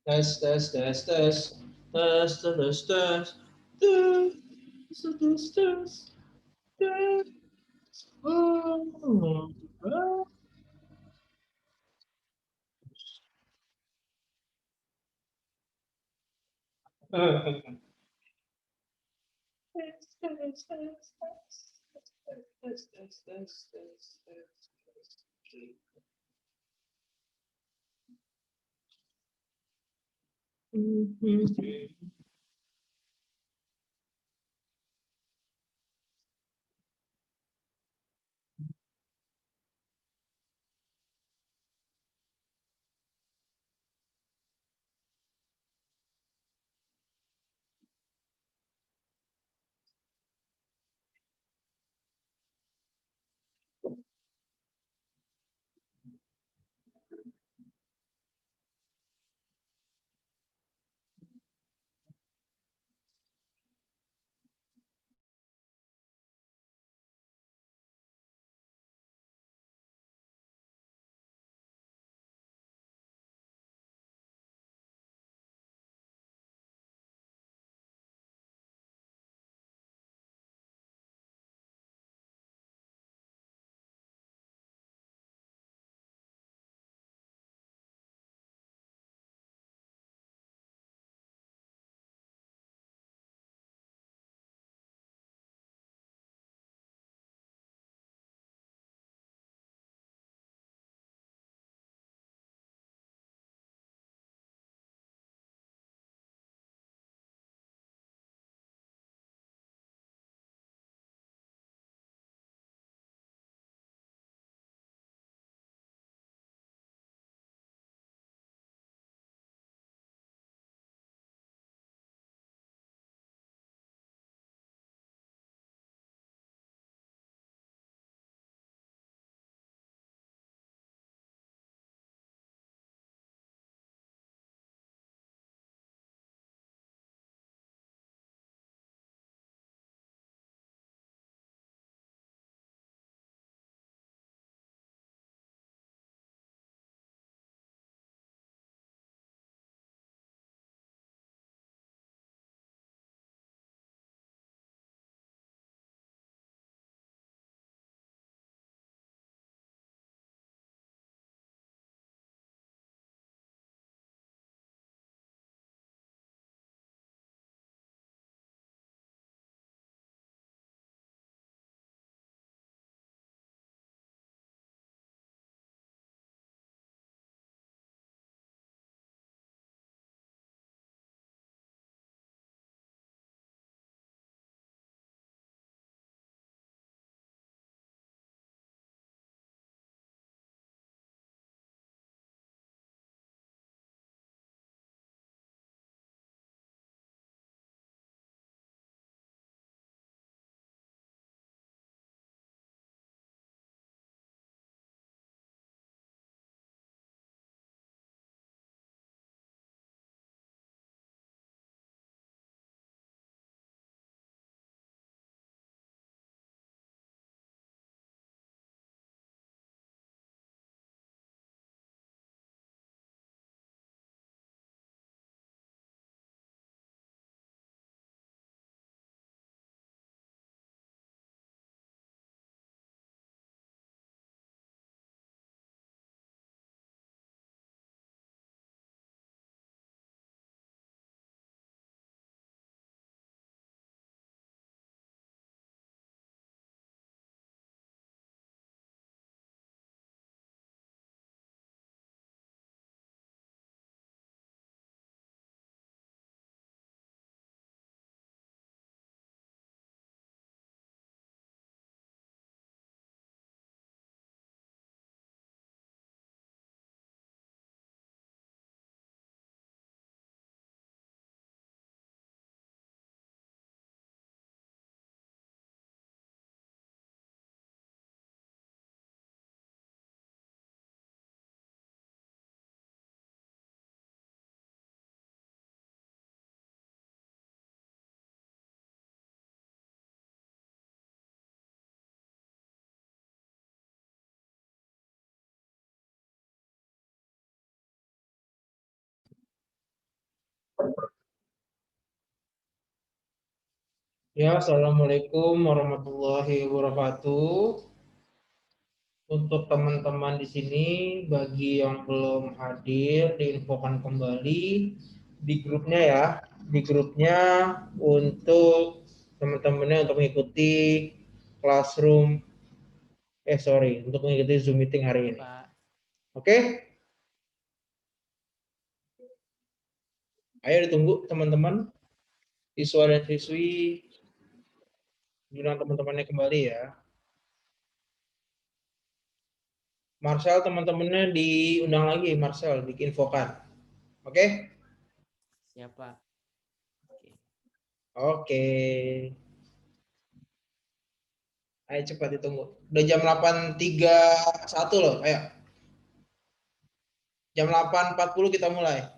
Tes tes tes tes tes tes tes tes tes tes. Oh. Ya, Assalamualaikum warahmatullahi wabarakatuh. Untuk teman-teman di sini, bagi yang belum hadir, diinfokan kembali di grupnya ya. Di grupnya untuk teman-temannya untuk mengikuti classroom, untuk mengikuti Zoom meeting hari Oke, ini. Pak. Oke? Ayo ditunggu teman-teman, siswa dan siswi, bilang teman-temannya kembali ya. Marcel teman-temannya diundang lagi, Marcel diinfokan. Oke? Siapa? Oke. Oke. Ayo cepat ditunggu. Udah jam 8.31 loh, ayo. Jam 8.40 kita mulai.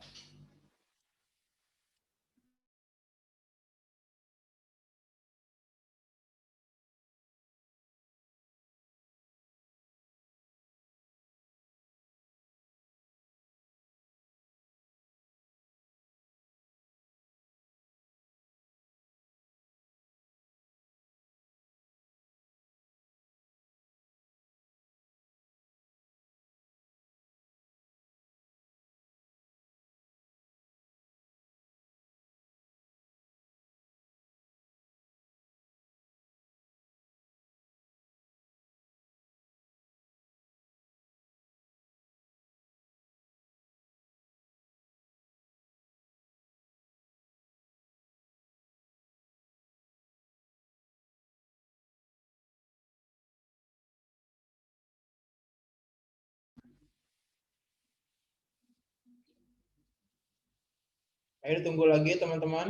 Ayo tunggu lagi teman-teman.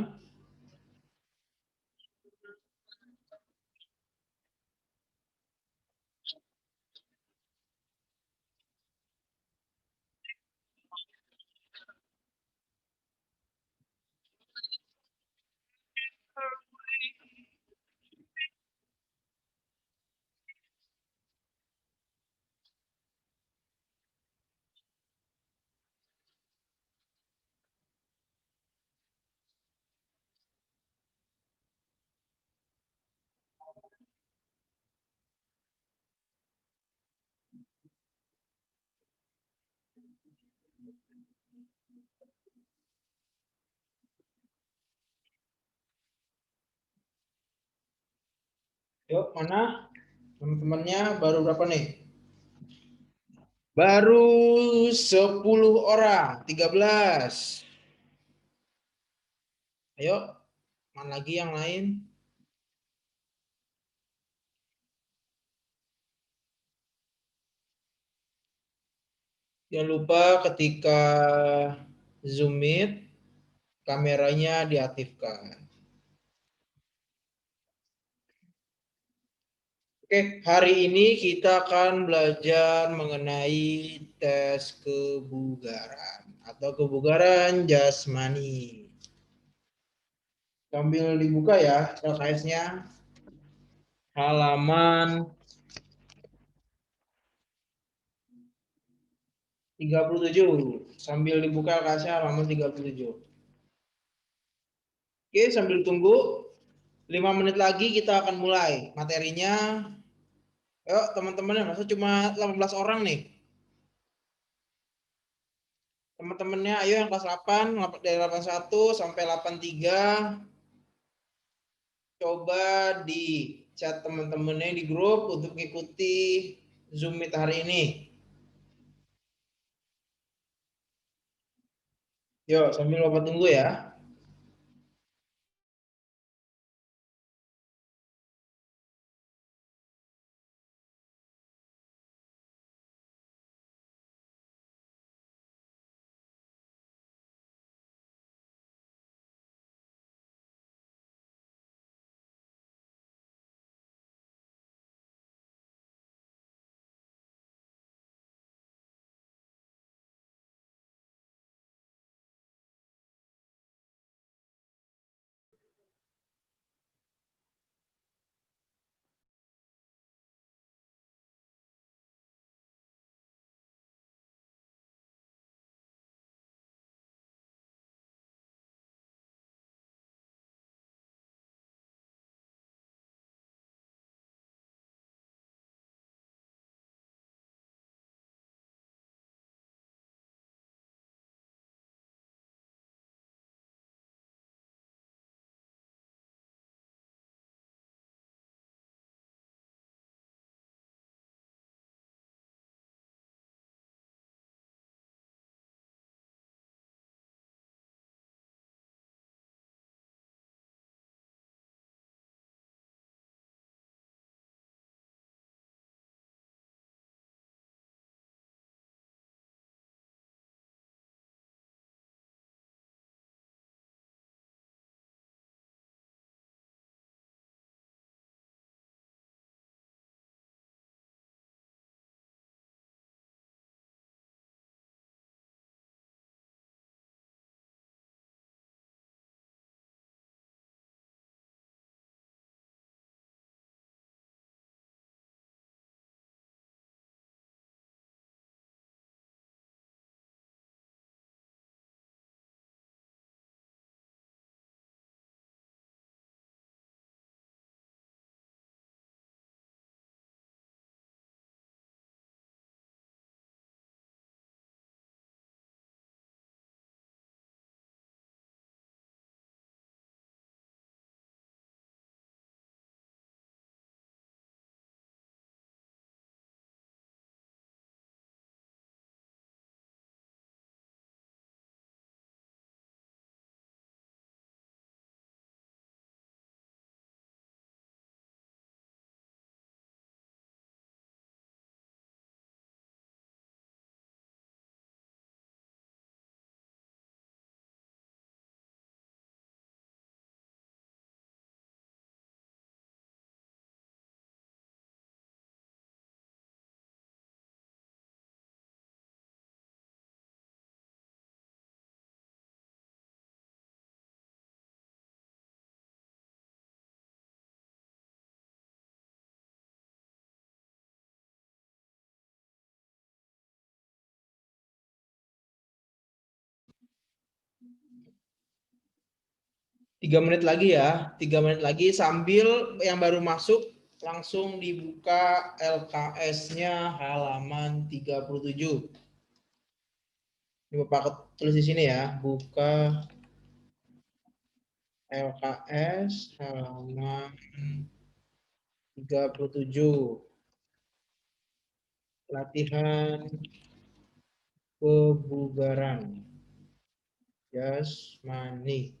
Yuk, mana? Teman-temannya baru berapa nih? Baru 10 orang, 13. Ayo, mana lagi yang lain? Jangan lupa ketika Zoom Meet, kameranya diaktifkan. Oke, hari ini kita akan belajar mengenai tes kebugaran atau kebugaran jasmani. Sambil dibuka ya LKS-nya. Halaman 37. Sambil dibuka LKS-nya halaman 37. Oke, sambil tunggu 5 menit lagi kita akan mulai materinya. Yuk teman-teman, masa cuma 18 orang nih. Teman-temannya ayo yang kelas 8 dari 81 sampai 83 coba di chat teman-temannya di grup untuk mengikuti Zoom Meet hari ini. Yuk sambil bapak tunggu ya. 3 menit lagi ya, 3 menit lagi sambil yang baru masuk langsung dibuka LKS-nya halaman 37. Ini Bapak tulis di sini ya, buka LKS halaman 37. Latihan kebugaran jasmani.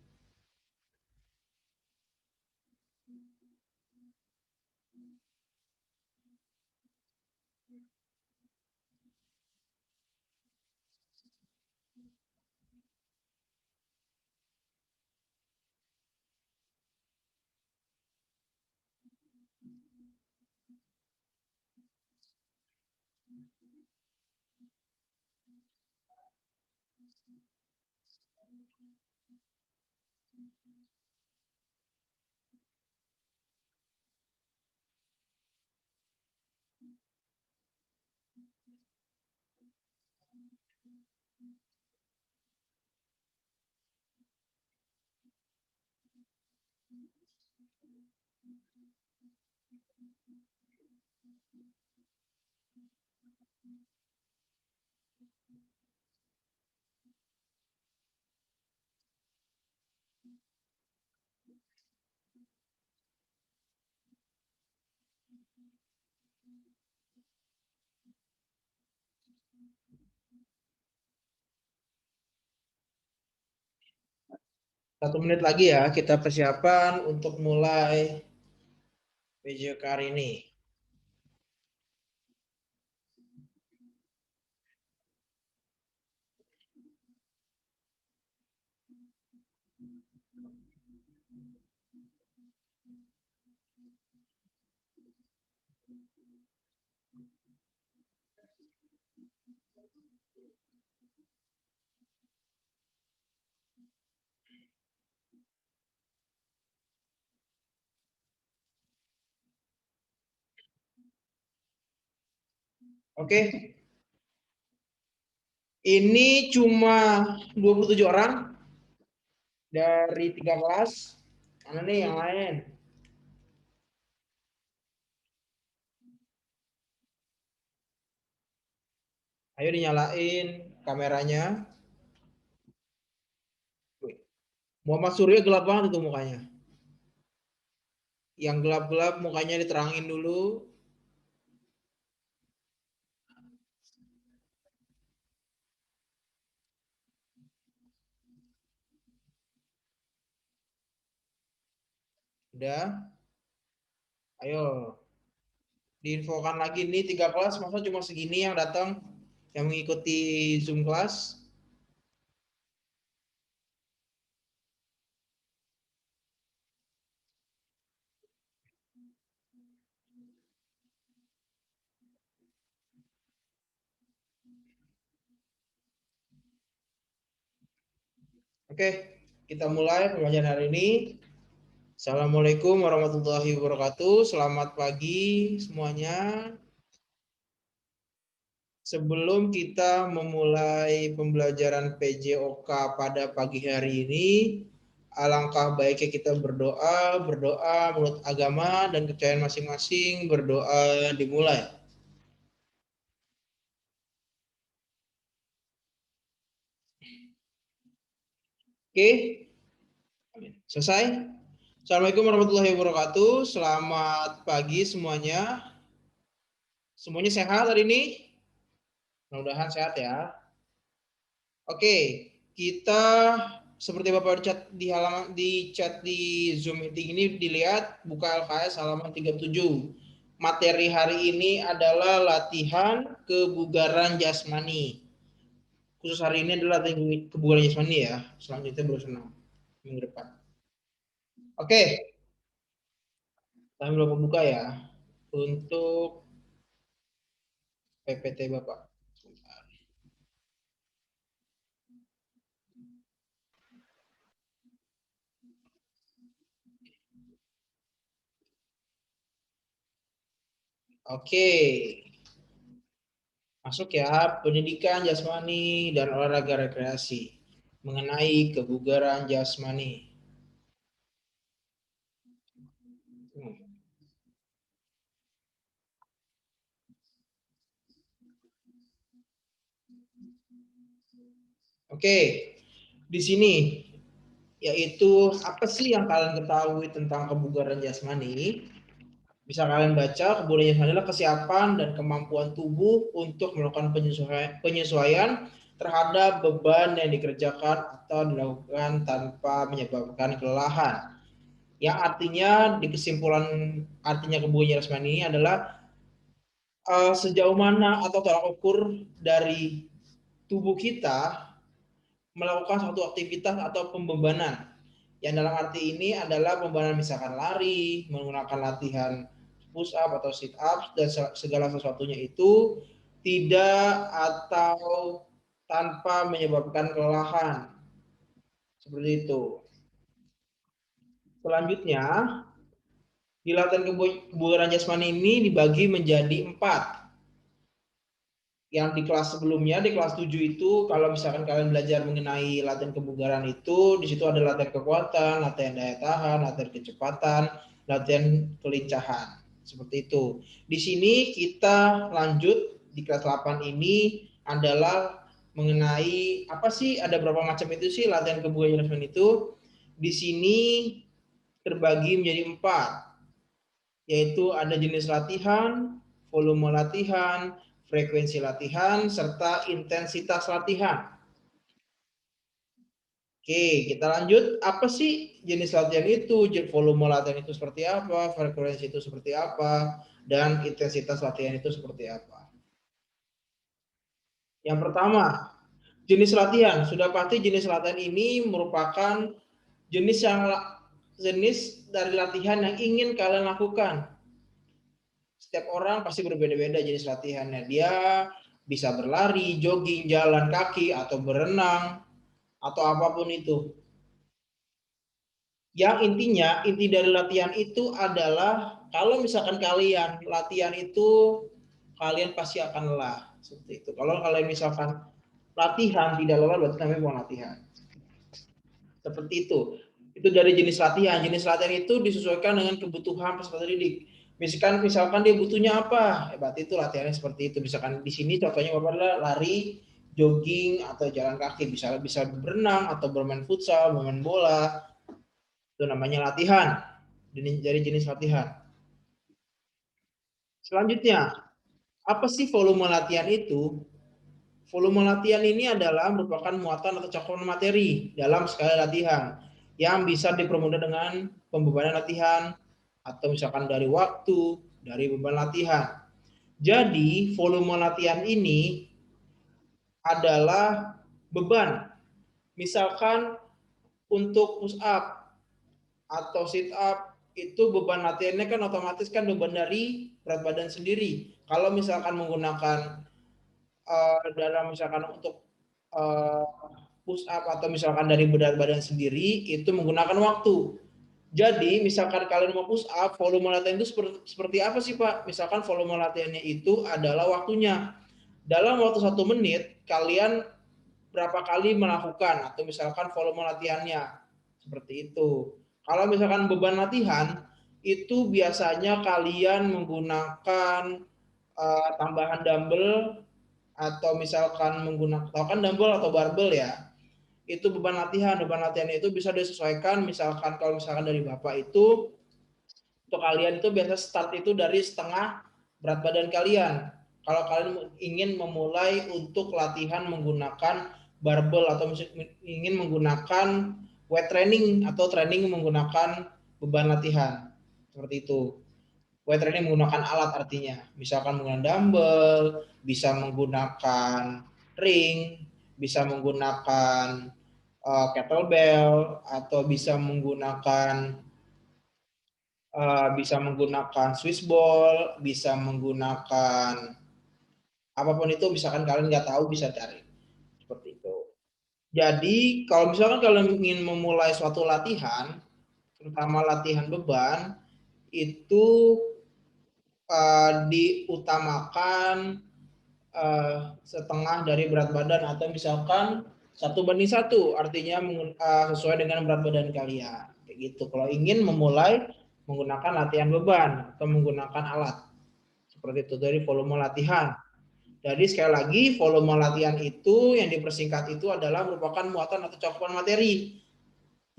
1 menit lagi ya, kita persiapan untuk mulai PJK hari ini. Oke, ini cuma 27 orang dari 3 kelas. Mana nih yang lain? Ayo dinyalain kameranya. Muhammad Surya gelap banget itu mukanya. Yang gelap-gelap mukanya diterangin dulu. Udah. Ayo. Diinfokan lagi nih 3 kelas, masa cuma segini yang datang yang mengikuti Zoom kelas. Oke, kita mulai pembelajaran hari ini. Assalamualaikum warahmatullahi wabarakatuh. Selamat pagi semuanya. Sebelum kita memulai pembelajaran PJOK pada pagi hari ini, alangkah baiknya kita berdoa menurut agama dan kepercayaan masing-masing, berdoa dimulai. Oke, selesai? Assalamualaikum warahmatullahi wabarakatuh. Selamat pagi semuanya. Semuanya sehat hari ini? Mudah-mudahan sehat ya. Oke, kita seperti Bapak chat di Zoom meeting ini dilihat buka LKS halaman 37. Materi hari ini adalah latihan kebugaran jasmani. Khusus hari ini adalah latihan kebugaran jasmani ya. Selanjutnya baru senang minggu depan. Oke, kami belum buka ya untuk PPT Bapak. Oke, masuk ya, pendidikan jasmani dan olahraga rekreasi mengenai kebugaran jasmani. Oke, di sini yaitu apa sih yang kalian ketahui tentang kebugaran jasmani? Bisa kalian baca, kebugaran jasmani adalah kesiapan dan kemampuan tubuh untuk melakukan penyesuaian terhadap beban yang dikerjakan atau dilakukan tanpa menyebabkan kelelahan. Yang artinya di kesimpulan artinya kebugaran jasmani ini adalah sejauh mana atau tolak ukur dari tubuh kita melakukan suatu aktivitas atau pembebanan. Yang dalam arti ini adalah pembebanan misalkan lari, menggunakan latihan push up atau sit up, dan segala sesuatunya itu tidak atau tanpa menyebabkan kelelahan. Seperti itu. Selanjutnya, di latihan kebugaran jasmani ini dibagi menjadi 4. Yang di kelas sebelumnya, di kelas 7 itu, kalau misalkan kalian belajar mengenai latihan kebugaran itu, di situ ada latihan kekuatan, latihan daya tahan, latihan kecepatan, latihan kelincahan. Seperti itu. Di sini kita lanjut di kelas 8 ini adalah mengenai apa sih, ada berapa macam itu sih latihan kebugaran itu. Di sini terbagi menjadi 4, yaitu ada jenis latihan, volume latihan, frekuensi latihan, serta intensitas latihan. Oke, kita lanjut. Apa sih jenis latihan itu? Volume latihan itu seperti apa? Frekuensi itu seperti apa? Dan intensitas latihan itu seperti apa? Yang pertama, jenis latihan. Sudah pasti jenis latihan ini merupakan jenis dari latihan yang ingin kalian lakukan. Setiap orang pasti berbeda-beda jenis latihannya. Dia bisa berlari, jogging, jalan kaki, atau berenang, atau apapun itu. Yang intinya, inti dari latihan itu adalah kalau misalkan kalian latihan itu, kalian pasti akan lelah. Seperti itu. Kalau kalian misalkan latihan tidak lelah, berarti namanya bukan latihan. Seperti itu. Itu dari jenis latihan. Jenis latihan itu disesuaikan dengan kebutuhan peserta didik. Misalkan dia butuhnya apa, berarti itu latihannya seperti itu. Misalkan di sini contohnya Bapak adalah lari, jogging, atau jalan kaki. Bisa berenang atau bermain futsal, bermain bola. Itu namanya latihan. Dari jenis latihan. Selanjutnya, apa sih volume latihan itu? Volume latihan ini adalah merupakan muatan atau cakupan materi dalam sekali latihan yang bisa dipermudah dengan pembebanan latihan atau misalkan dari waktu, dari beban latihan. Jadi, volume latihan ini adalah beban. Misalkan untuk push up atau sit up itu beban latihannya kan otomatis kan beban dari berat badan sendiri. Kalau misalkan menggunakan dalam misalkan untuk push up atau misalkan dari berat badan sendiri itu menggunakan waktu. Jadi misalkan kalian mau push up, volume latihan itu seperti apa sih Pak? Misalkan volume latihannya itu adalah waktunya. Dalam waktu 1 menit kalian berapa kali melakukan atau misalkan volume latihannya. Seperti itu. Kalau misalkan beban latihan itu biasanya kalian menggunakan tambahan dumbbell atau misalkan menggunakan dumbbell atau barbel ya, itu beban latihannya itu bisa disesuaikan. Misalkan kalau misalkan dari Bapak itu untuk kalian itu biasa start itu dari setengah berat badan kalian. Kalau kalian ingin memulai untuk latihan menggunakan barbel atau ingin menggunakan weight training atau training menggunakan beban latihan seperti itu. Weight training menggunakan alat artinya, misalkan menggunakan dumbbell, bisa menggunakan ring, bisa menggunakan kettlebell, atau bisa menggunakan Swiss ball, bisa menggunakan apapun itu, misalkan kalian nggak tahu bisa cari seperti itu. Jadi kalau misalkan kalian ingin memulai suatu latihan, terutama latihan beban, itu diutamakan setengah dari berat badan atau misalkan 1:1, artinya sesuai dengan berat badan kalian. Kayak gitu. Kalau ingin memulai menggunakan latihan beban atau menggunakan alat seperti itu dari volume latihan. Jadi sekali lagi volume latihan itu yang dipersingkat itu adalah merupakan muatan atau cakupan materi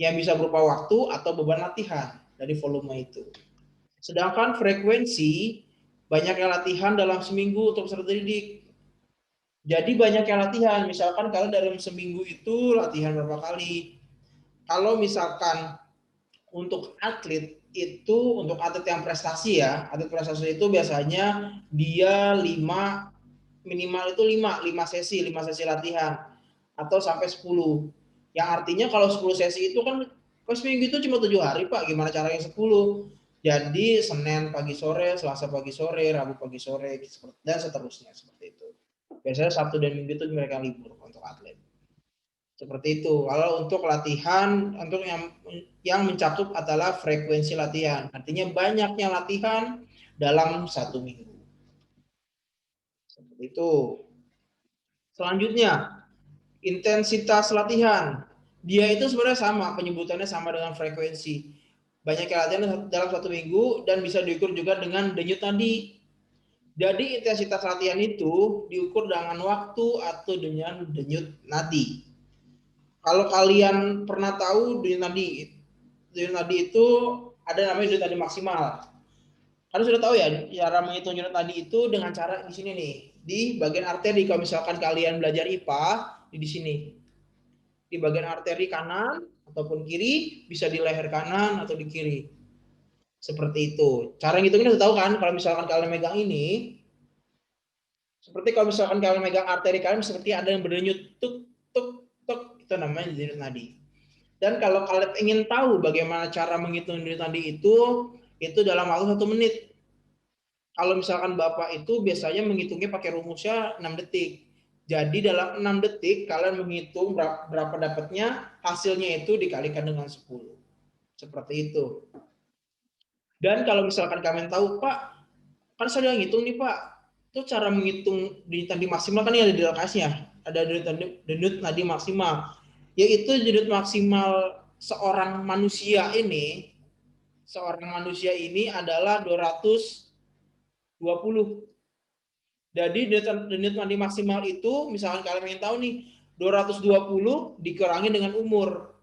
yang bisa berupa waktu atau beban latihan dari volume itu. Sedangkan frekuensi banyaknya latihan dalam seminggu untuk peserta didik. Jadi banyaknya latihan, misalkan kalau dalam seminggu itu latihan berapa kali. Kalau misalkan untuk atlet itu, untuk atlet yang prestasi ya, atlet prestasi itu biasanya dia minimal itu 5 sesi latihan atau sampai 10. Yang artinya kalau 10 sesi itu kan seminggu itu cuma 7 hari Pak, gimana caranya 10? Jadi Senin pagi sore, Selasa pagi sore, Rabu pagi sore, dan seterusnya seperti itu. Biasanya Sabtu dan Minggu itu mereka libur untuk atlet. Seperti itu. Kalau untuk latihan, untuk yang mencakup adalah frekuensi latihan. Artinya banyaknya latihan dalam 1 minggu. Seperti itu. Selanjutnya, intensitas latihan. Dia itu sebenarnya sama, penyebutannya sama dengan frekuensi. Banyaknya latihan dalam 1 minggu dan bisa diukur juga dengan denyut nadi. Jadi intensitas latihan itu diukur dengan waktu atau dengan denyut nadi. Kalau kalian pernah tahu denyut nadi itu ada namanya denyut nadi maksimal. Kalian sudah tahu ya cara menghitung denyut nadi itu dengan cara di sini nih, di bagian arteri. Kalau misalkan kalian belajar IPA di sini, di bagian arteri kanan ataupun kiri, bisa di leher kanan atau di kiri. Seperti itu. Cara ngitungnya sudah tahu kan? Kalau misalkan kalian megang ini, seperti kalau misalkan kalian megang arteri kalian, seperti ada yang berdenyut tuk tuk tuk, itu namanya denyut nadi. Dan kalau kalian ingin tahu bagaimana cara menghitung denyut nadi itu dalam waktu 1 menit. Kalau misalkan Bapak itu biasanya menghitungnya pakai rumusnya 6 detik. Jadi dalam 6 detik kalian menghitung berapa dapatnya, hasilnya itu dikalikan dengan 10. Seperti itu. Dan kalau misalkan kalian tahu, Pak, kan saya udah ngitung nih Pak, itu cara menghitung denyut nadi maksimal kan ada di lokasinya, ada denyut nadi maksimal, yaitu denyut maksimal seorang manusia ini adalah 220. Jadi denyut nadi maksimal itu, misalkan kalian ingin tahu nih, 220 dikurangi dengan umur.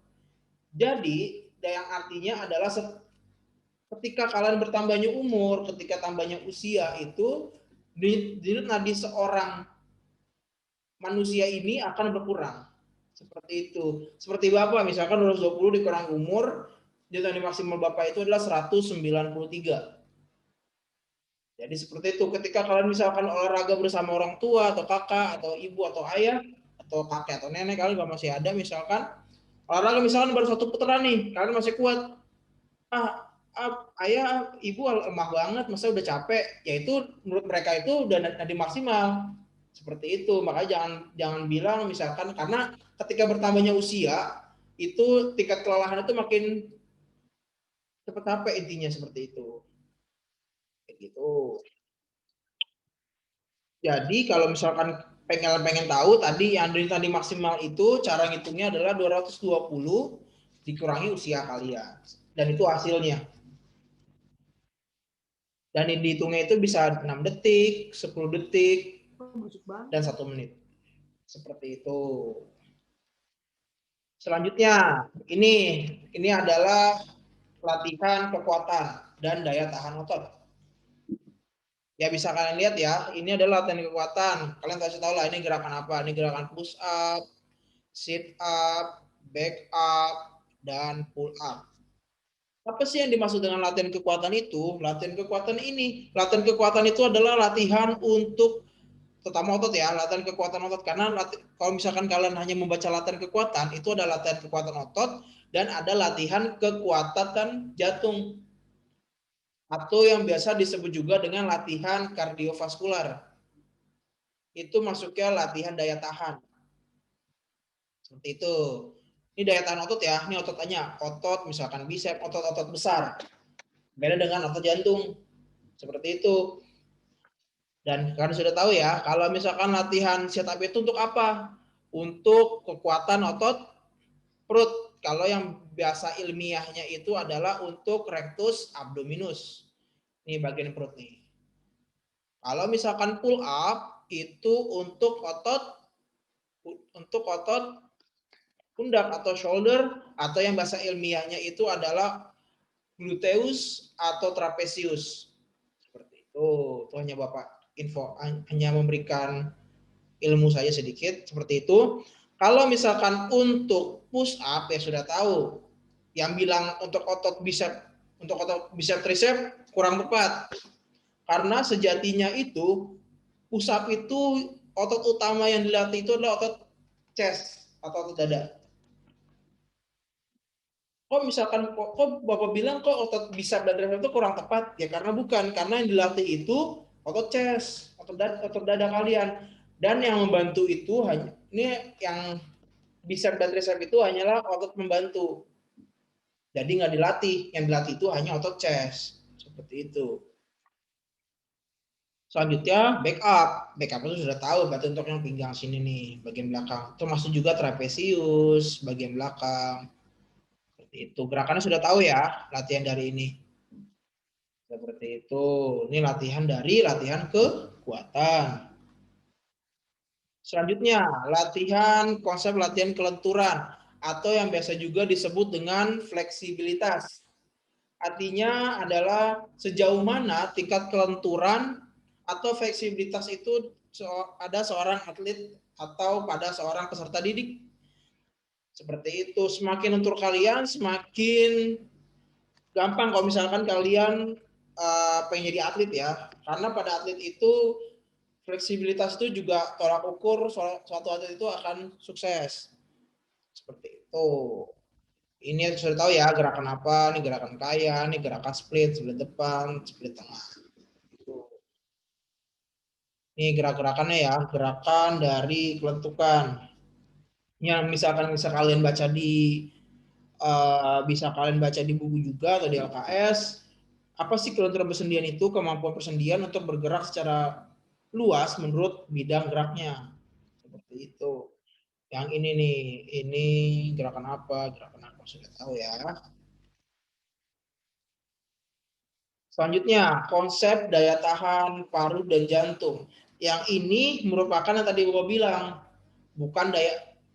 Jadi yang artinya adalah ketika kalian bertambahnya umur, ketika tambahnya usia itu, denyut nadi seorang manusia ini akan berkurang. Seperti itu. Seperti Bapak, misalkan 220 dikurang umur, denyut nadi maksimal Bapak itu adalah 193. Jadi seperti itu. Ketika kalian misalkan olahraga bersama orang tua atau kakak atau ibu atau ayah atau kakek atau nenek kalian masih ada, misalkan olahraga misalkan baru 1 putaran nih, kalian masih kuat. Ayah, ibu lemah banget, masa udah capek. Yaitu menurut mereka itu udah nadi maksimal. Seperti itu. Makanya jangan bilang misalkan, karena ketika bertambahnya usia itu tingkat kelelahan itu makin cepat capek, intinya seperti itu. Kayak gitu. Jadi kalau misalkan pengen tahu tadi yang tadi maksimal itu cara ngitungnya adalah 220 dikurangi usia kalian. Dan itu hasilnya. Dan dihitungnya itu bisa 6 detik, 10 detik, dan 1 menit. Seperti itu. Selanjutnya, ini adalah latihan kekuatan dan daya tahan otot. Ya bisa kalian lihat ya, ini adalah latihan kekuatan. Kalian kasih tahu lah ini gerakan apa. Ini gerakan push up, sit up, back up, dan pull up. Apa sih yang dimaksud dengan latihan kekuatan itu? Latihan kekuatan itu adalah latihan untuk terutama otot ya, latihan kekuatan otot. Karena kalau misalkan kalian hanya membaca latihan kekuatan, itu ada latihan kekuatan otot dan ada latihan kekuatan jantung. Atau yang biasa disebut juga dengan latihan kardiovaskular. Itu masuknya latihan daya tahan. Seperti itu. Ini daya tahan otot ya, ini ototannya. Otot misalkan bicep, otot-otot besar. Beda dengan otot jantung. Seperti itu. Dan kalian sudah tahu ya, kalau misalkan latihan sit up itu untuk apa? Untuk kekuatan otot perut. Kalau yang biasa ilmiahnya itu adalah untuk rectus abdominus. Ini bagian perut nih. Kalau misalkan pull up, itu untuk otot pundak atau shoulder, atau yang bahasa ilmiahnya itu adalah gluteus atau trapezius. Seperti itu. Itu hanya Bapak info, hanya memberikan ilmu saya sedikit seperti itu. Kalau misalkan untuk push up ya sudah tahu. Yang bilang untuk otot bicep tricep kurang tepat. Karena sejatinya itu push up itu otot utama yang dilatih itu adalah otot chest atau otot dada. Kok misalkan kok Bapak bilang kok otot bicep dan tricep itu kurang tepat? Ya karena bukan, karena yang dilatih itu otot chest, otot dada kalian. Dan yang membantu itu hanya ini yang bicep dan tricep itu hanyalah otot membantu. Jadi nggak dilatih, yang dilatih itu hanya otot chest. Seperti itu. Selanjutnya backup. Backup itu sudah tahu, berarti untuk yang pinggang sini nih, bagian belakang. Termasuk juga trapezius, bagian belakang. Itu gerakannya sudah tahu ya, latihan dari ini. Seperti itu. Ini latihan dari latihan kekuatan. Selanjutnya, konsep latihan kelenturan atau yang biasa juga disebut dengan fleksibilitas. Artinya adalah sejauh mana tingkat kelenturan atau fleksibilitas itu ada seorang atlet atau pada seorang peserta didik. Seperti itu, semakin lentur kalian, semakin gampang kalau misalkan kalian pengen jadi atlet ya. Karena pada atlet itu fleksibilitas itu juga tolak ukur suatu atlet itu akan sukses. Seperti itu. Ini sudah tahu ya gerakan apa, ini gerakan kaya, ini gerakan split depan, split tengah. Ini gerak-gerakannya ya, gerakan dari kelentukan. Ya, misalkan kalian baca di buku juga atau di LKS, apa sih kelenturan persendian itu? Kemampuan persendian untuk bergerak secara luas menurut bidang geraknya. Seperti itu. Yang ini nih, ini gerakan apa sudah tahu ya. Selanjutnya, konsep daya tahan paru dan jantung. Yang ini merupakan yang tadi Bapak bilang,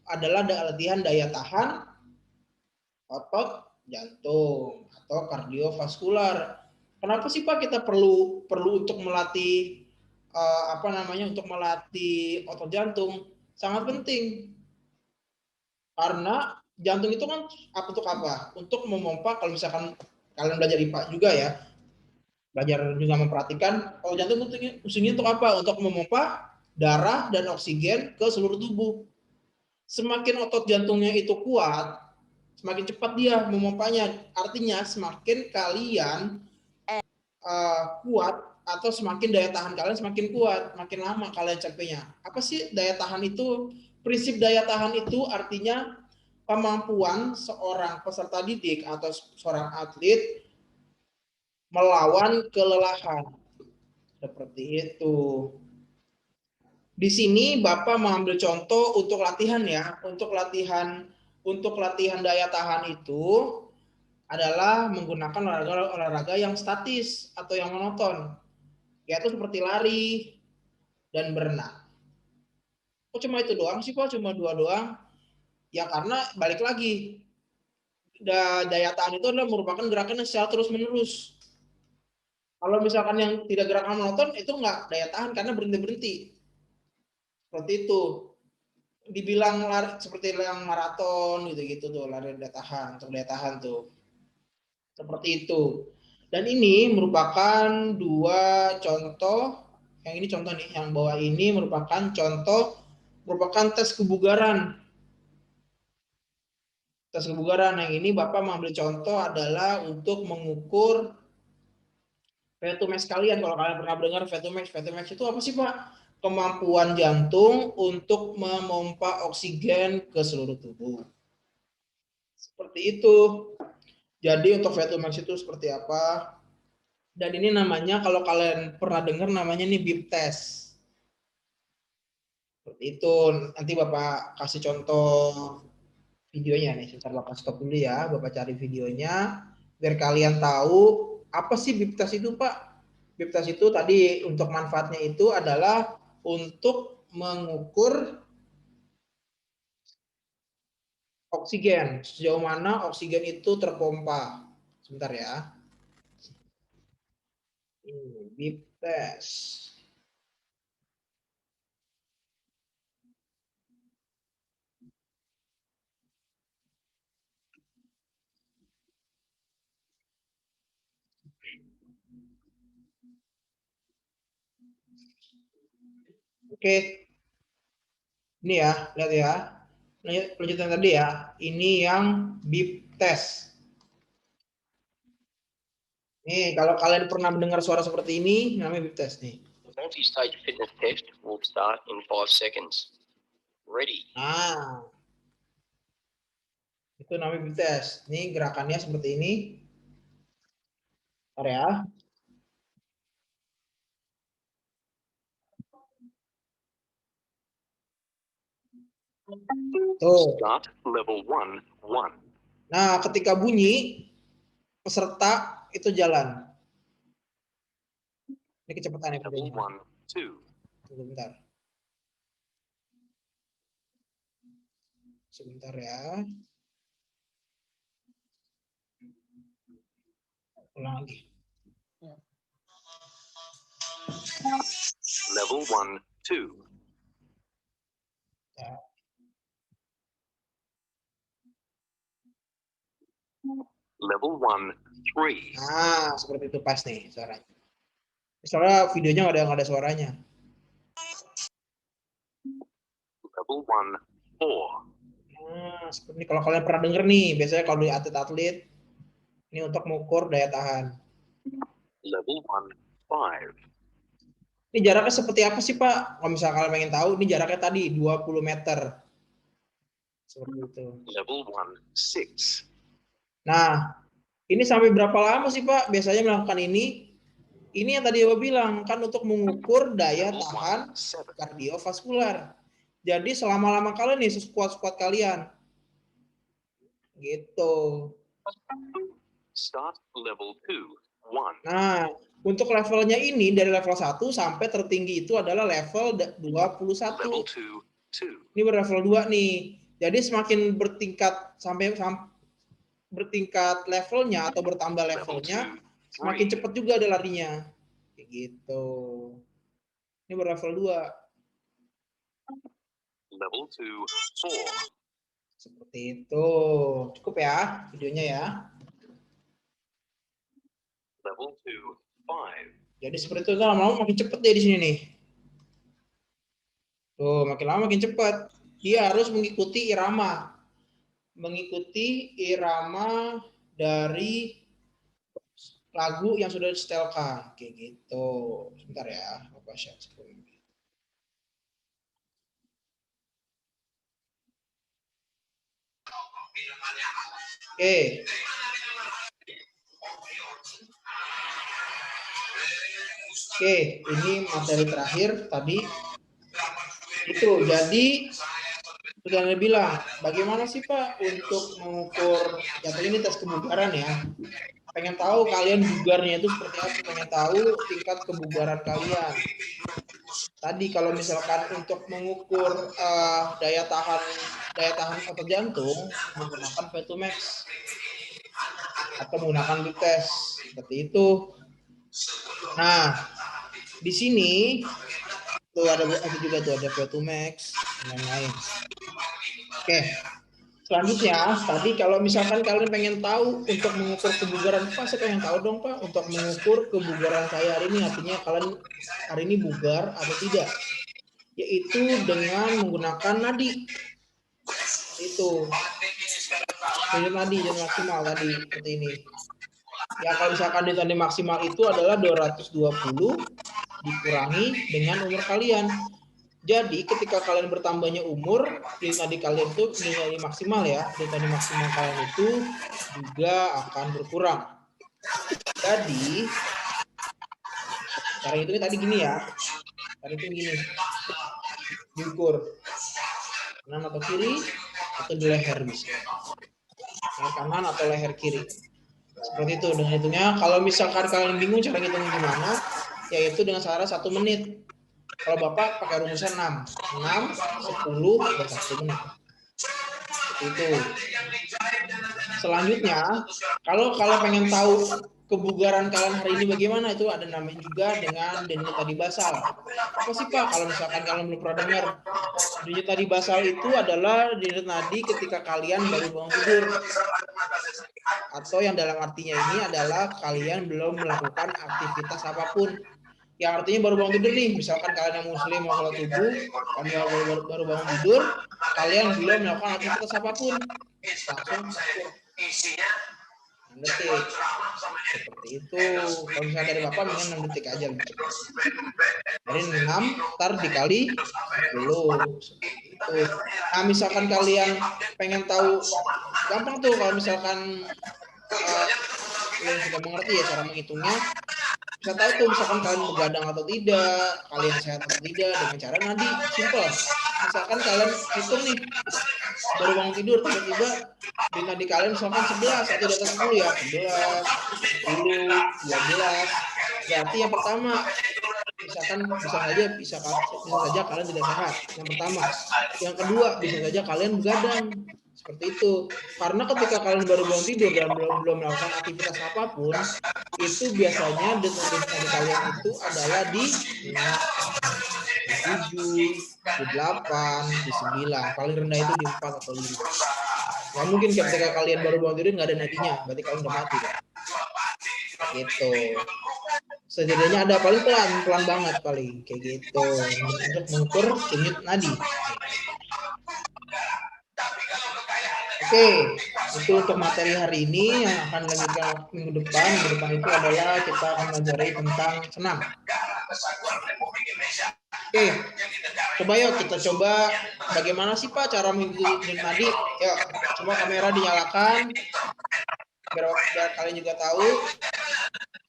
adalah latihan daya tahan otot jantung atau kardiovaskular. Kenapa sih Pak kita perlu untuk melatih untuk melatih otot jantung? Sangat penting. Karena jantung itu kan untuk apa? Untuk memompa, kalau misalkan kalian belajar IPA juga ya, belajar juga memperhatikan kalau jantung fungsinya untuk apa? Untuk memompa darah dan oksigen ke seluruh tubuh. Semakin otot jantungnya itu kuat, semakin cepat dia memompanya. Artinya semakin kalian kuat atau semakin daya tahan kalian semakin kuat, makin lama kalian capeknya. Apa sih daya tahan itu? Prinsip daya tahan itu artinya kemampuan seorang peserta didik atau seorang atlet melawan kelelahan. Seperti itu. Di sini Bapak mengambil contoh untuk latihan ya. Untuk latihan daya tahan itu adalah menggunakan olahraga yang statis atau yang monoton. Yaitu seperti lari dan berenang. Kok cuma itu doang sih Pak? Cuma 2 doang? Ya karena balik lagi. Daya tahan itu adalah merupakan gerakan yang secara terus-menerus. Kalau misalkan yang tidak gerakan monoton itu nggak daya tahan karena berhenti-berhenti. Seperti itu. Dibilang lari seperti yang maraton gitu-gitu tuh, lari daya tahan, untuk daya tahan tuh. Seperti itu. Dan ini merupakan 2 contoh. Yang ini contoh nih, yang bawah ini merupakan tes kebugaran. Tes kebugaran yang ini Bapak mengambil contoh adalah untuk mengukur VO2max kalian. Kalau kalian pernah dengar VO2max itu apa sih Pak? Kemampuan jantung untuk memompa oksigen ke seluruh tubuh. Seperti itu. Jadi untuk VO2max itu seperti apa? Dan ini namanya, kalau kalian pernah dengar namanya nih beep test. Seperti itu. Nanti Bapak kasih contoh videonya nih. Sebentar Bapak stop dulu ya. Bapak cari videonya biar kalian tahu apa sih beep test itu Pak. Beep test itu tadi untuk manfaatnya itu adalah untuk mengukur oksigen. Sejauh mana oksigen itu terpompa. Sebentar ya. Ini beep test. Oke. Ini ya, lihat ya. Lanjutan tadi ya. Ini yang beep test. Nih, kalau kalian pernah mendengar suara seperti ini, namanya beep test nih. The multi-stage fitness test will start in 5 seconds. Ready. Nah, itu namanya beep test. Ini gerakannya seperti ini. Bentar ya. Tuh. Start level 1, 1. Nah, ketika bunyi, peserta itu jalan. Ini kecepatannya. Level 1, 2. Tunggu bentar. Sebentar ya. Ulang lagi. Level 1, 2. Ya. Level 1, 3. Nah, seperti itu pas nih suaranya. Soalnya videonya nggak ada suaranya. Level 1, 4. Nah, seperti ini. Kalau kalian pernah denger nih, biasanya kalau di atlet-atlet, ini untuk mengukur daya tahan. Level 1, 5. Ini jaraknya seperti apa sih, Pak? Kalau misalnya kalian pengen tahu, ini jaraknya tadi 20 meter. Seperti itu. Level 1, 6. Nah, ini sampai berapa lama sih, Pak, biasanya melakukan ini? Ini yang tadi Bapak bilang, kan untuk mengukur daya tahan kardiovaskular. Jadi selama-lama kalian nih, sekuat-kuat kalian. Gitu. Start level 2, 1. Nah, untuk levelnya ini dari level 1 sampai tertinggi itu adalah level 21. Level 2, 2. Ini level 2 nih. Jadi semakin bertingkat sampai bertingkat levelnya atau bertambah levelnya, semakin cepat juga ada larinya. Kayak gitu. Ini berlevel 2. Level 2, 4. Seperti itu. Cukup ya videonya ya. Level 2, 5. Jadi seperti itu, lama-lama makin cepet deh di sini nih. Tuh, makin lama makin cepat. Dia harus mengikuti irama. Mengikuti irama dari lagu yang sudah disetelkan. Kayak gitu. Sebentar ya. Bapak share screen. Oke. Oke, ini materi terakhir tadi. Itu, jadi sudah Anda bilang, bagaimana sih Pak untuk mengukur, jatuhnya ini tes kebugaran ya. Pengen tahu kalian bugarnya itu seperti apa, pengen tahu tingkat kebugaran kalian. Tadi kalau misalkan untuk mengukur daya tahan otot jantung, menggunakan VO2max atau menggunakan beep test seperti itu. Nah, di sini tuh ada juga tuh ada VO2max dan lain-lain. Oke. Selanjutnya, tadi kalau misalkan kalian pengen tahu untuk mengukur kebugaran, Pak, saya pengen tahu dong Pak, untuk mengukur kebugaran saya hari ini, artinya kalian hari ini bugar atau tidak, yaitu dengan menggunakan nadi. Itu nadi dan maksimal tadi seperti ini. Ya kalau misalkan nadi maksimal itu adalah 220 dikurangi dengan umur kalian. Jadi ketika kalian bertambahnya umur, nadi kalian itu nadi maksimal ya, nadi maksimal kalian itu juga akan berkurang. Jadi cara hitungnya tadi gini ya, cara hitung gini, diukur kanan atau kiri atau di leher bisa, leher kanan atau leher kiri. Seperti itu dengan hitungnya. Kalau misalkan kalian bingung cara hitungnya gimana, yaitu dengan cara 1 menit. Kalau Bapak pakai rumusan 6, 10, dan 1 menit. Seperti itu. Selanjutnya, kalau kalian pengen tahu kebugaran kalian hari ini bagaimana, itu ada namanya juga dengan denyut nadi basal. Apa sih Pak? Kalau misalkan kalian belum pernah dengar, denyut nadi basal itu adalah denyut nadi ketika kalian baru bangun tidur. Atau yang dalam artinya ini adalah kalian belum melakukan aktivitas apapun. Yang artinya baru bangun tidur nih, misalkan kalian yang muslim mau sholat subuh, kalian baru bangun tidur, kalian belum melakukan aktivitas apapun, langsung sahur. 6 detik. Seperti itu. Kalau misalnya dari Bapak mendingan 6 detik aja lebih cepat. Dari 6 ntar dikali 10. Seperti itu. Nah, misalkan kalian pengen tahu, gampang tuh kalau misalkan kalian sudah mengerti ya cara menghitungnya. Bisa tahu tuh misalkan kalian begadang atau tidak, kalian sehat atau tidak, dengan cara nadi simple. Misalkan kalian hitung nih, baru bangun tidur, tiba-tiba di nadi kalian misalkan 11 atau di atas 10 ya, 11, 10, 12. Berarti yang pertama, misalkan bisa saja kalian tidak sehat. Yang pertama. Yang kedua, bisa saja kalian begadang. Seperti itu. Karena ketika kalian baru bangun tidur dan belum melakukan aktivitas apapun, itu biasanya denyut nadi kalian itu adalah di 6, di 7, di 8, di 9. Paling rendah itu di 4 atau 5. Nggak mungkin ketika kalian baru bangun tidur nggak ada nadinya, berarti kalian udah mati. Gitu. Setidaknya ada paling pelan banget paling kayak gitu untuk mengukur denyut nadi. Oke, itu untuk materi hari ini. Yang akan dilanjutkan minggu depan. Minggu depan itu adalah kita akan belajar tentang senam. Oke, coba yuk kita coba bagaimana sih Pak cara menghitung denyut nadi. Yuk, coba kamera dinyalakan biar kalian juga tahu.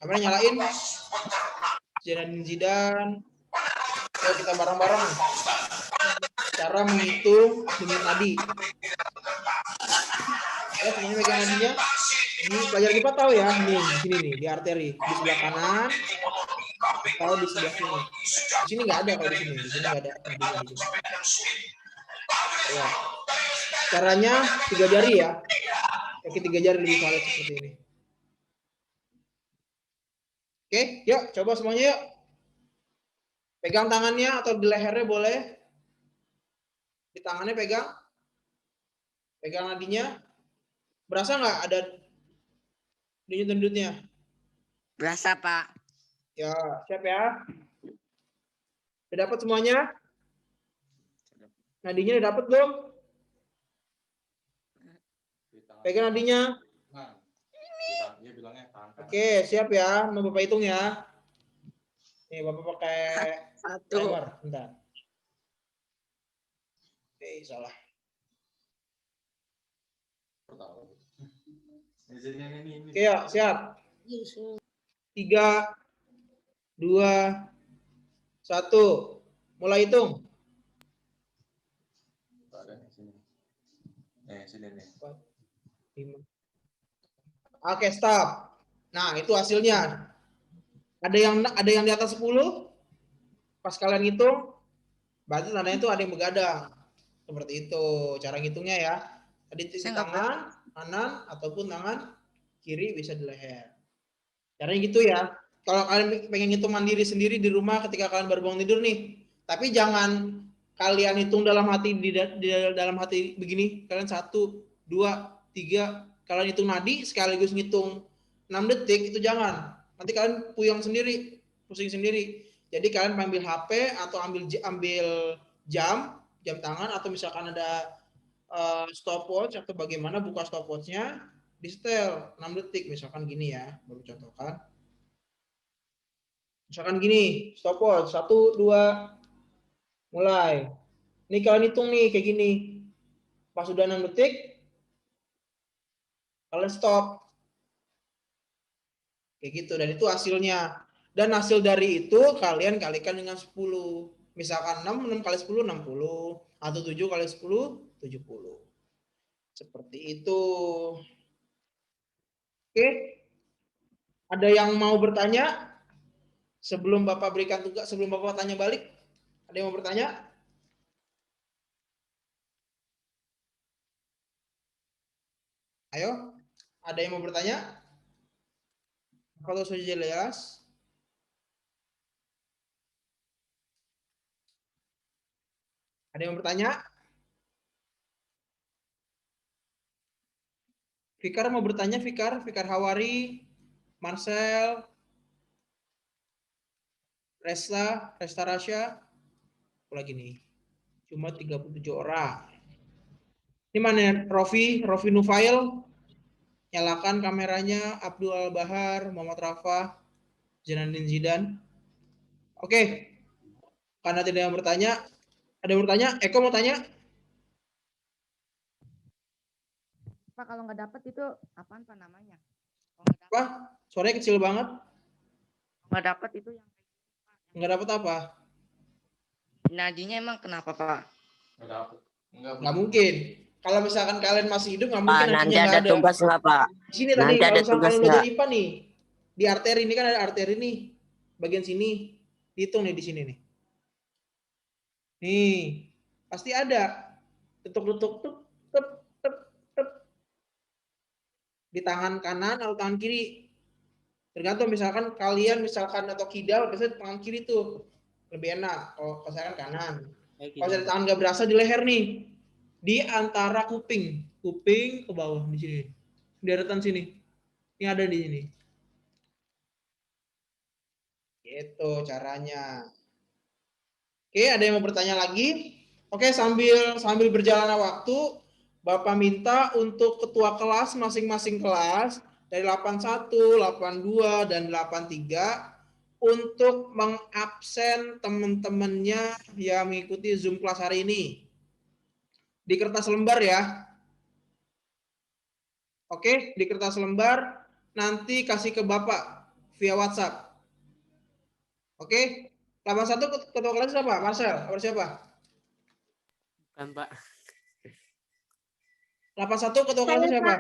Kamera nyalain. Zidan. Yuk kita bareng-bareng cara menghitung denyut nadi. Ya, semuanya pegang nadinya. Ini pelajar IPA tahu ya, nih di sini nih di arteri di sebelah kanan atau di sebelah sini. Di sini nggak ada kalau di sini nggak ada nadinya di sini. Ya. Caranya 3 jari ya. Kaki 3 jari lebih valid seperti ini. Oke, yuk coba semuanya yuk. Pegang tangannya atau di lehernya boleh. Di tangannya pegang. Pegang nadinya. Berasa nggak ada denyut-denyutnya? Berasa, Pak. Ya, siap ya. Udah dapat semuanya? Nadinya udah dapat belum? Pegang nadinya. Oke, siap ya. Mau Bapak hitung ya. Nih, Bapak pakai timer. Bentar. Oke, salah. Oke, ya, siap. 3, 2, 1. Mulai hitung. Oke, stop. Nah, itu hasilnya. Ada yang di atas 10. Pas kalian hitung, berarti tandanya itu ada yang begadang. Seperti itu cara ngitungnya ya. Tadi di tangan kanan ataupun tangan kiri bisa di leher. Caranya gitu ya. Kalau kalian pengen hitung mandiri sendiri di rumah ketika kalian baru bangun tidur nih, tapi jangan kalian hitung dalam hati di dalam hati begini. Kalian 1, 2, 3. Kalian hitung nadi sekaligus ngitung 6 detik itu jangan. Nanti kalian puyeng sendiri, pusing sendiri. Jadi kalian ambil HP atau ambil jam tangan atau misalkan ada stopwatch atau bagaimana buka stopwatchnya di setel 6 detik misalkan gini ya, baru contohkan. Misalkan gini, stopwatch 1, 2, mulai. Ini kalian hitung nih kayak gini. Pas sudah 6 detik, kalian stop. Kayak gitu, dan itu hasilnya. Dan hasil dari itu kalian kalikan dengan 10. Misalkan 6 kali 10, 60. Atau 7 kali 10, 70. Seperti itu. Oke. Ada yang mau bertanya? Sebelum Bapak berikan tugas, sebelum Bapak tanya balik? Ada yang mau bertanya? Ayo, ada yang mau bertanya? Kalau sudah jelas? Ada yang mau bertanya? Fikar mau bertanya, Fikar Hawari, Marcel, Resta Rasya, apa lagi nih? Cuma 37 orang. Ini mana Rofi Nufail, nyalakan kameranya, Abdul Al-Bahar, Muhammad Rafa, Zainuddin Zidan. Oke, karena tidak ada yang bertanya, ada yang bertanya? Eko mau tanya? Pak, kalau nggak dapat itu apaan Pak namanya? Apa? Suaranya kecil banget. Nggak dapat itu yang Nggak dapat apa? nadinya emang kenapa Pak? Nggak dapet. Nggak mungkin. Kalau misalkan kalian masih hidup, nggak Pak, mungkin nanti nantinya nggak ada ada. tugas nggak, Pak? Di sini tadi, Nanti kalau ada misalkan tugas kalian nggak? belajar IPA nih, di arteri ini kan ada arteri nih, bagian sini, hitung nih di sini nih. Nih, pasti ada. Detuk-detuk, tup, tup, tup, tup. Di tangan kanan atau tangan kiri. Tergantung misalkan kalian atau kidal, biasanya tangan kiri tuh lebih enak. Kalau saya kan kanan. Kalau saya tangan nggak berasa di leher nih, di antara kuping ke bawah di sini, di deretan sini, ini ada di sini. Itu caranya. Oke, ada yang mau bertanya lagi? Oke, sambil berjalannya waktu, Bapak minta untuk ketua kelas masing-masing kelas dari 81, 82, dan 83 untuk mengabsen teman-temannya yang mengikuti Zoom kelas hari ini. Di kertas lembar ya. Oke, di kertas lembar nanti kasih ke Bapak via WhatsApp. Oke, 81 ketua kelas siapa? Marcel, atau siapa? Bukan, Pak. 81 ketua kelas siapa?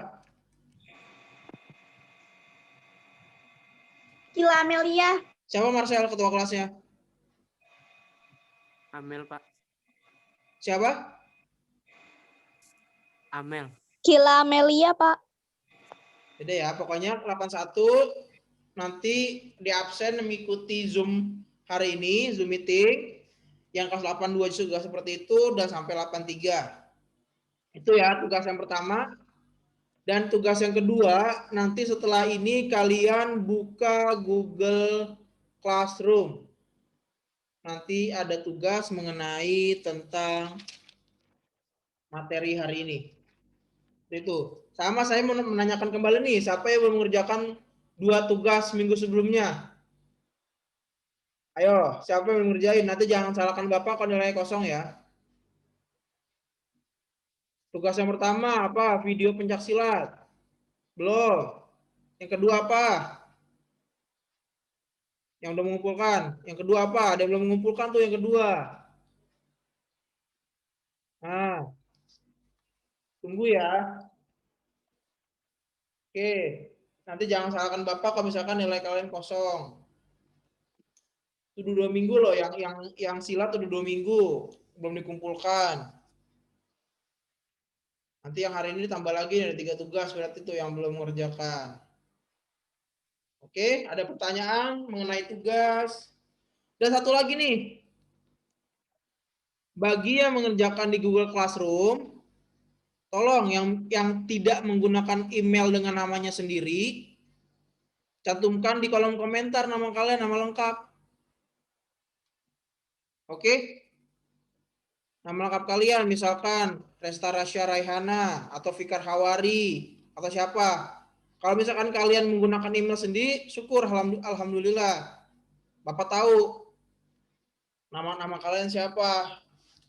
Kila Amelia. Siapa Marcel ketua kelasnya? Amel, Pak. Siapa? Amel. Kila Amelia, Pak. Beda ya, pokoknya 81 nanti di absen mengikuti Zoom hari ini, Zoom meeting. Yang kelas 82 juga seperti itu dan sampai 83. Itu ya tugas yang pertama. Dan tugas yang kedua, nanti setelah ini kalian buka Google Classroom. Nanti ada tugas mengenai tentang materi hari ini. Itu. Sama saya mau menanyakan kembali nih, siapa yang belum mengerjakan 2 tugas minggu sebelumnya? Ayo, siapa yang belum ngerjain? Nanti jangan salahkan Bapak kalau nilai kosong ya. Tugas yang pertama apa? Video pencaksilat. Belum. Yang kedua apa? Yang udah mengumpulkan. Yang kedua apa? Ada yang belum mengumpulkan tuh yang kedua. Nah, tunggu ya. Oke. Nanti jangan salahkan Bapak kalau misalkan nilai kalian kosong. Itu 2 minggu loh, yang silat udah 2 minggu belum dikumpulkan. Nanti yang hari ini ditambah lagi ada 3 tugas, berarti itu yang belum mengerjakan. Oke, ada pertanyaan mengenai tugas. Dan satu lagi nih, bagi yang mengerjakan di Google Classroom, tolong yang tidak menggunakan email dengan namanya sendiri, cantumkan di kolom komentar nama kalian, nama lengkap. Oke? Nama lengkap kalian, misalkan Resta Rasya Raihana, atau Fikar Hawari, atau siapa. Kalau misalkan kalian menggunakan email sendiri, syukur, alhamdulillah. Bapak tahu nama kalian siapa.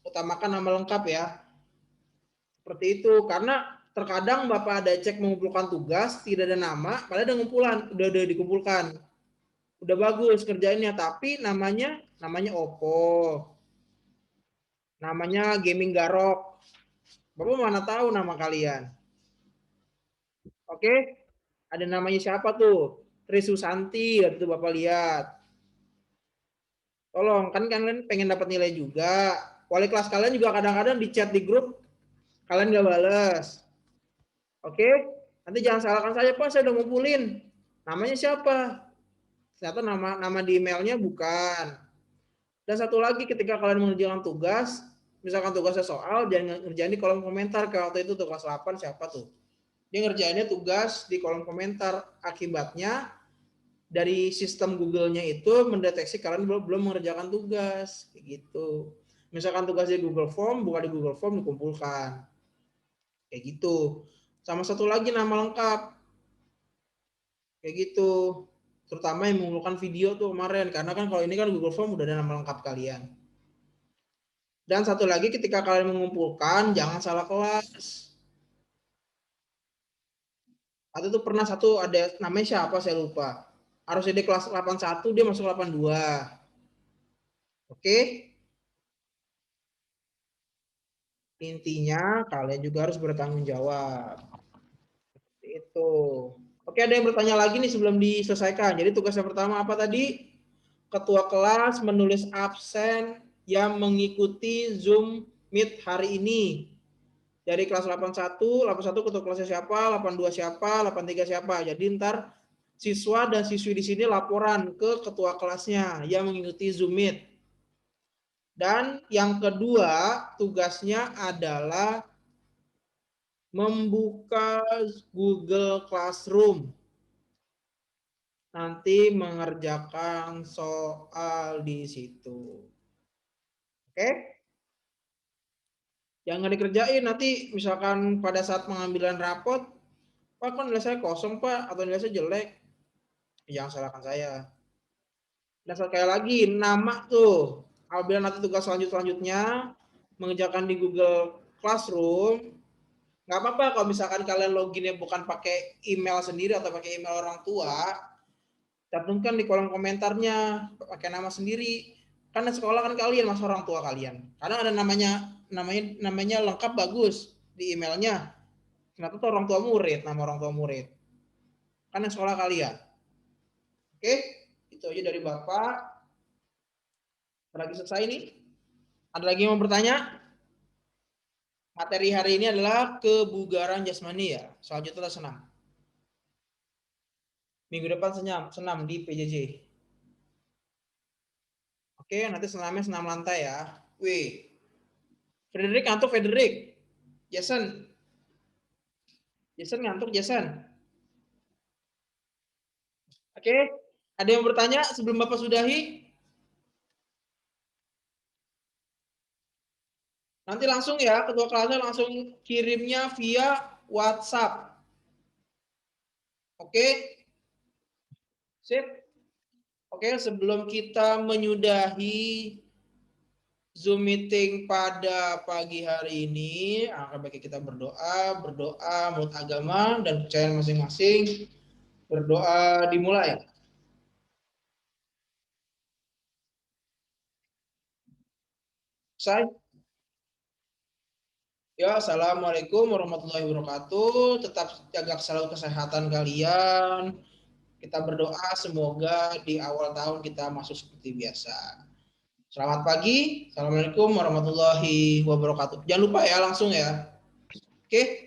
Utamakan nama lengkap ya. Seperti itu, karena terkadang Bapak ada cek mengumpulkan tugas, tidak ada nama, padahal udah dikumpulkan. Udah bagus kerjainnya, tapi namanya Oppo. Namanya Gaming Garok. Bapak mana tahu nama kalian. Oke? Ada namanya siapa tuh? Tri Susanti, waktu itu Bapak lihat. Tolong, kan kalian pengen dapat nilai juga. Wali kelas kalian juga kadang-kadang di chat di grup, kalian nggak bales. Oke? Nanti jangan salahkan saya, Pak, saya udah ngumpulin. Namanya siapa? Ternyata nama di emailnya bukan. Dan satu lagi, ketika kalian mengerjakan tugas, misalkan tugasnya soal, jangan ngerjain di kolom komentar. Kayak waktu itu tuh kelas 8 siapa tuh? Dia ngerjainnya tugas di kolom komentar. Akibatnya dari sistem Google-nya itu mendeteksi kalian belum mengerjakan tugas, kayak gitu. Misalkan tugasnya Google Form, buka di Google Form dikumpulkan, kayak gitu. Sama satu lagi nama lengkap, kayak gitu. Terutama yang mengumpulkan video tuh kemarin, karena kan kalau ini kan Google Form udah ada nama lengkap kalian. Dan satu lagi, ketika kalian mengumpulkan, jangan salah kelas. Atau tuh pernah satu ada namanya siapa saya lupa. Harusnya dia kelas 81, dia masuk 82. Oke? Intinya kalian juga harus bertanggung jawab. Seperti itu. Oke, ada yang bertanya lagi nih sebelum diselesaikan. Jadi tugasnya pertama apa tadi? Ketua kelas menulis absen yang mengikuti Zoom Meet hari ini. Dari kelas 81 ketua kelasnya siapa, 82 siapa, 83 siapa. Jadi ntar siswa dan siswi di sini laporan ke ketua kelasnya yang mengikuti Zoom Meet. Dan yang kedua, tugasnya adalah membuka Google Classroom. Nanti mengerjakan soal di situ. Oke? Jangan dikerjain nanti misalkan pada saat pengambilan rapot, Pak, kan nilai saya kosong, Pak, atau nilai saya jelek. Jangan salahkan saya. Dan sekali lagi, nama tuh. Apabila nanti tugas selanjutnya mengerjakan di Google Classroom, nggak apa-apa kalau misalkan kalian loginnya bukan pakai email sendiri atau pakai email orang tua, cantumkan di kolom komentarnya pakai nama sendiri. Karena sekolah kan kalian, mas orang tua kalian. Karena ada namanya lengkap bagus di emailnya. Ternyata itu orang tua murid, nama orang tua murid. Karena sekolah kalian. Oke, itu aja dari Bapak. Lagi selesai nih. Ada lagi yang mau bertanya? Materi hari ini adalah kebugaran jasmani ya. Selanjutnya senam. Minggu depan senam di PJJ. Oke, nanti senamnya senam lantai ya. Wih. Frederick ngantuk, Frederick. Jason ngantuk, Jason. Oke, ada yang bertanya sebelum Bapak sudahi? Nanti langsung ya, ketua kelasnya langsung kirimnya via WhatsApp. Oke? Sip? Oke, sebelum kita menyudahi Zoom meeting pada pagi hari ini, akan baiknya kita berdoa menurut agama dan kepercayaan masing-masing. Berdoa dimulai. Saya ya, assalamualaikum warahmatullahi wabarakatuh. Tetap jaga selalu kesehatan kalian. Kita berdoa semoga di awal tahun kita masuk seperti biasa. Selamat pagi. Assalamualaikum warahmatullahi wabarakatuh. Jangan lupa ya langsung ya. Oke.